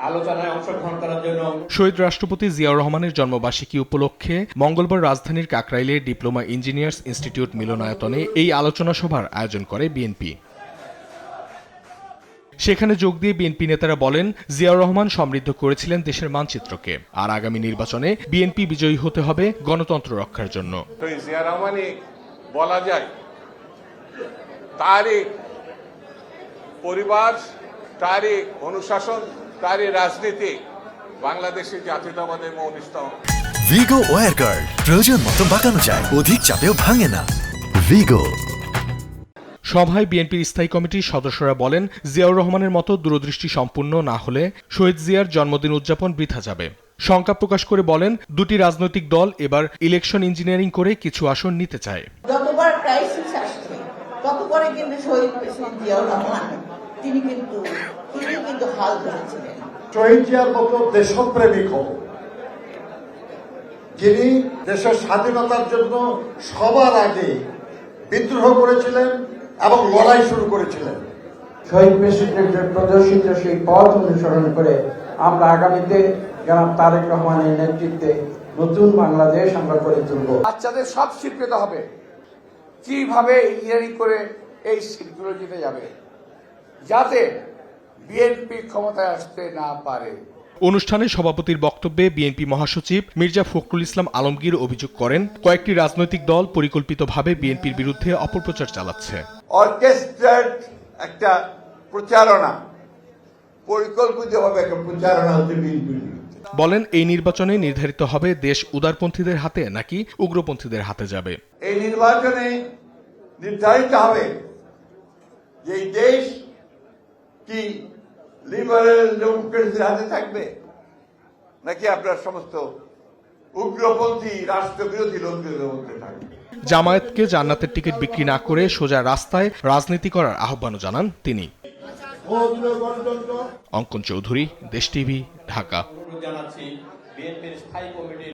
আলোচনায় অংশগ্রহণ করার জন্য শহীদ রাষ্ট্রপতি জিয়াউর রহমানের জন্মবার্ষিকী উপলক্ষে মঙ্গলবার রাজধানীর কাকরাইলে ডিপ্লোমা ইঞ্জিনিয়ার্স ইনস্টিটিউট মিলনায়তনে এই আলোচনা সভার আয়োজন করে বিএনপি। সেখানে যোগ দিয়ে বিএনপি নেতারা বলেন, জিয়াউর রহমান সমৃদ্ধ করেছিলেন দেশের মানচিত্রকে, আর আগামী নির্বাচনে বিএনপি বিজয়ী হতে হবে গণতন্ত্র রক্ষার জন্য। জিয়া রহমানই বলা যায় তারই পরিবার, তারই অনুশাসন, তারই রাজনীতি বাংলাদেশের জাতীয়তাবাদের মৌলিকতম। ভিগো ওয়্যার গার্ড প্রয়োজন মতো বাঁকানো যায়, অধিক চাপেও ভাঙে না। ভিগো। সভায় বিএনপির স্থায়ী কমিটির সদস্যরা বলেন, জিয়াউর রহমানের মতো দূরদৃষ্টি সম্পন্ন না হলে শহীদ জিয়ার জন্মদিন উদযাপন বৃথা যাবে। শঙ্কা প্রকাশ করে বলেন, দুটি রাজনৈতিক দল এবার ইলেকশন ইঞ্জিনিয়ারিং করে কিছু আসন নিতে চায়। যতবার ক্রাইসিস আসছে ততবারই কিন্তু শহীদ প্রেসিডেন্ট জিয়াউর রহমান তিনি কিন্তু হাল ধরেছিলেন। শহীদ জিয়ার মতো দেশপ্রেমিক হোক, যিনি দেশের স্বাধীনতার জন্য সবার আগে বিদ্রোহ করেছিলেন এবং লড়াই শুরু করেছিলেন। শহীদ প্রেসিডেন্টের প্রদর্শিত সেই পথ অনুসরণ করে আমরা আগামীতে জনাব তারেক রহমানের নেতৃত্বে নতুন বাংলাদেশ আমরা গড়ে তুলব। বাচ্চাদের সব শিক্ষিত হবে কিভাবে ইঞ্জিনিয়ারিং করে এই সিটগুলো জিতে যাবে, যাতে বিএনপি ক্ষমতায় আসতে না পারে। অনুষ্ঠানে সভাপতির বক্তব্যে বিএনপি মহাসচিব মির্জা ফখরুল ইসলাম আলমগীর অভিযোগ করেন, কয়েকটি রাজনৈতিক দল পরিকল্পিতভাবে বিএনপির বিরুদ্ধে অপপ্রচার চালাচ্ছে। অর্কেস্ট্রেট একটা প্রচারণা, পরিকল্পিতভাবে একটা প্রচারণা হচ্ছে বিএনপির বিরুদ্ধে। বলেন, এই নির্বাচনে নির্ধারিত হবে দেশ উদারপন্থীদের হাতে নাকি উগ্রপন্থীদের হাতে যাবে। এই নির্বাচনে নির্ধারিত হবে যে এই দেশ কি লিবারেল ডেমোক্রেসির হাতে থাকবে নাকি আপনার সমস্ত উগ্রপন্থী রাষ্ট্রবিরোধী লোকদের মধ্যে থাকবে। জামায়াতকে জান্নাতের টিকিট বিক্রি না করে সোজা রাস্তায় রাজনীতি করার আহ্বানও জানান তিনি। অঙ্কন চৌধুরী, দেশ টিভি, ঢাকা। জানাচ্ছি বিএনপির স্থায়ী কমিটির